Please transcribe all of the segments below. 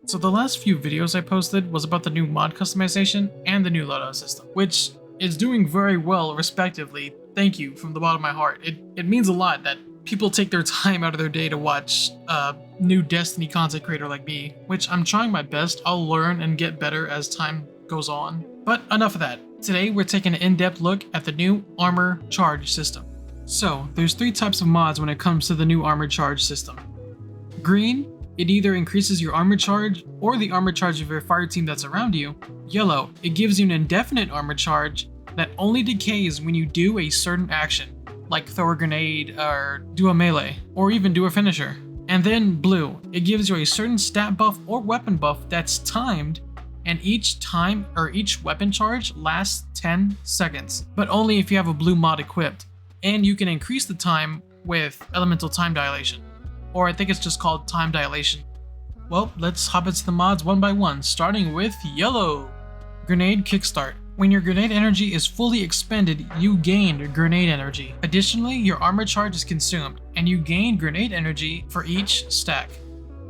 So the last few videos I posted was about the new mod customization and the new loadout system, which is doing very well respectively. Thank you from the bottom of my heart. It means a lot that people take their time out of their day to watch a new Destiny content creator like me, which I'm trying my best. I'll learn and get better as time goes on. But enough of that. Today we're taking an in-depth look at the new armor charge system. So there's 3 types of mods when it comes to the new armor charge system. Green, it either increases your armor charge or the armor charge of your fire team that's around you. Yellow, it gives you an indefinite armor charge that only decays when you do a certain action, like throw a grenade or do a melee, or even do a finisher. And then blue, it gives you a certain stat buff or weapon buff that's timed, and each weapon charge lasts 10 seconds, but only if you have a blue mod equipped, and you can increase the time with elemental time dilation. Or I think it's just called time dilation. Well, let's hop into the mods one by one, starting with yellow. Grenade kickstart. When your grenade energy is fully expended, you gain grenade energy. Additionally, your armor charge is consumed, and you gain grenade energy for each stack.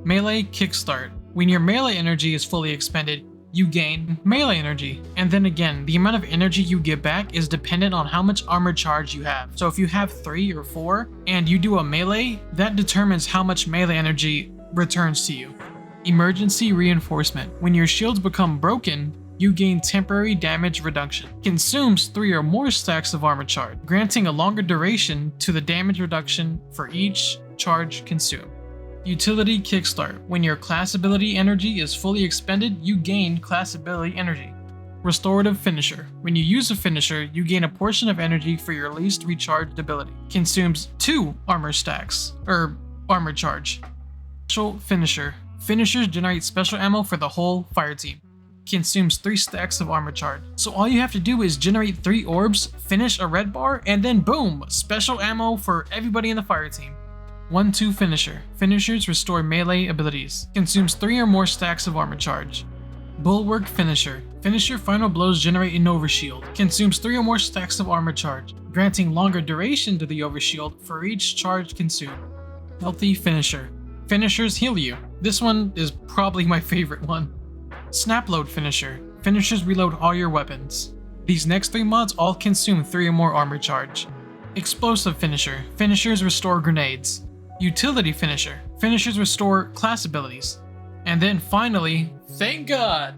Melee kickstart. When your melee energy is fully expended, you gain melee energy. And then again, the amount of energy you get back is dependent on how much armor charge you have. So if you have 3 or 4 and you do a melee, that determines how much melee energy returns to you. Emergency reinforcement. When your shields become broken, you gain temporary damage reduction. Consumes 3 or more stacks of armor charge, granting a longer duration to the damage reduction for each charge consumed. Utility kickstart. When your class ability energy is fully expended, you gain class ability energy. Restorative finisher. When you use a finisher, you gain a portion of energy for your least recharged ability. Consumes 2 armor stacks, armor charge. Special finisher. Finishers generate special ammo for the whole fire team. Consumes 3 stacks of armor charge. So all you have to do is generate 3 orbs, finish a red bar, and then boom, special ammo for everybody in the fire team. 1-2 finisher. Finishers restore melee abilities. Consumes 3 or more stacks of armor charge. Bulwark finisher. Finisher final blows generate an overshield. Consumes 3 or more stacks of armor charge, granting longer duration to the overshield for each charge consumed. Healthy finisher. Finishers heal you. This one is probably my favorite one. Snapload finisher. Finishers reload all your weapons. These next 3 mods all consume 3 or more armor charge. Explosive finisher. Finishers restore grenades. Utility finisher. Finishers restore class abilities. And then finally, thank God!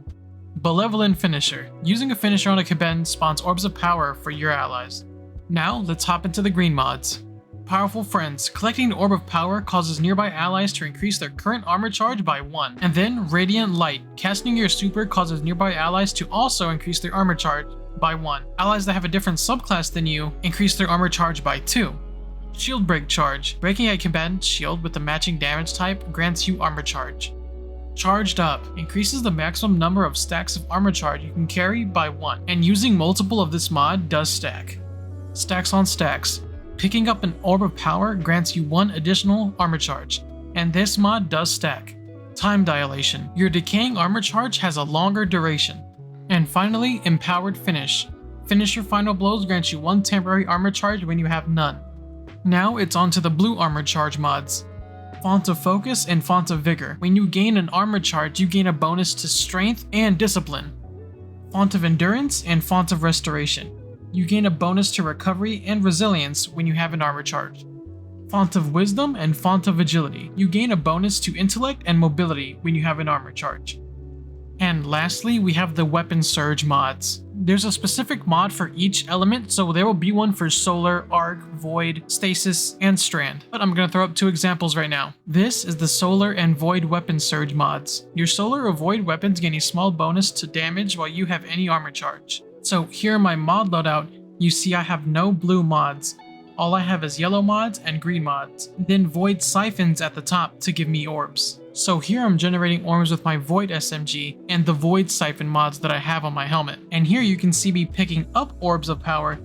Benevolent finisher. Using a finisher on a Caben spawns orbs of power for your allies. Now let's hop into the green mods. Powerful friends. Collecting an orb of power causes nearby allies to increase their current armor charge by 1. And then radiant light. Casting your super causes nearby allies to also increase their armor charge by 1. Allies that have a different subclass than you increase their armor charge by 2. Shield break charge. Breaking a combatant shield with the matching damage type grants you armor charge. Charged up. Increases the maximum number of stacks of armor charge you can carry by 1, and using multiple of this mod does stack. Stacks on stacks. Picking up an orb of power grants you 1 additional armor charge, and this mod does stack. Time dilation. Your decaying armor charge has a longer duration. And finally, empowered finish. Finish your final blows grants you 1 temporary armor charge when you have none. Now it's on to the blue armor charge mods. Font of Focus and Font of Vigor. When you gain an armor charge, you gain a bonus to Strength and Discipline. Font of Endurance and Font of Restoration. You gain a bonus to Recovery and Resilience when you have an armor charge. Font of Wisdom and Font of Agility. You gain a bonus to Intellect and Mobility when you have an armor charge. And lastly, we have the Weapon Surge mods. There's a specific mod for each element, so there will be one for Solar, Arc, Void, Stasis, and Strand. But I'm gonna throw up 2 examples right now. This is the Solar and Void Weapon Surge mods. Your Solar or Void weapons gain a small bonus to damage while you have any armor charge. So here in my mod loadout, you see I have no blue mods. All I have is yellow mods and green mods. Then Void Siphons at the top to give me orbs. So here I'm generating orbs with my Void SMG and the Void Siphon mods that I have on my helmet. And here you can see me picking up orbs of power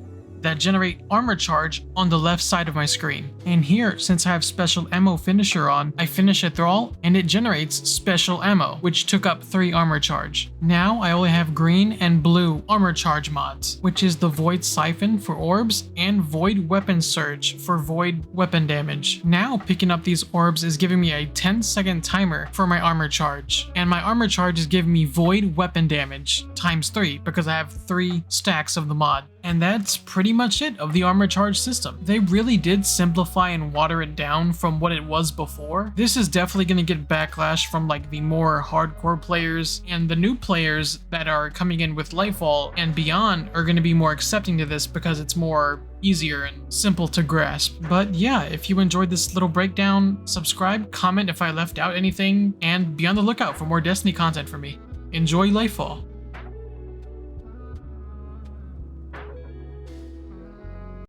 that generate armor charge on the left side of my screen. And here, since I have special ammo finisher on, I finish a thrall and it generates special ammo, which took up 3 armor charge. Now I only have green and blue armor charge mods, which is the Void Siphon for orbs and Void Weapon Surge for void weapon damage. Now picking up these orbs is giving me a 10-second timer for my armor charge, and my armor charge is giving me void weapon damage times 3 because I have 3 stacks of the mod. And that's pretty much it of the armor charge system. They really did simplify and water it down from what it was before. This is definitely going to get backlash from like the more hardcore players, and the new players that are coming in with Lightfall and beyond are going to be more accepting to this because it's more easier and simple to grasp. But yeah, if you enjoyed this little breakdown, subscribe, comment if I left out anything, and be on the lookout for more Destiny content from me. Enjoy Lightfall.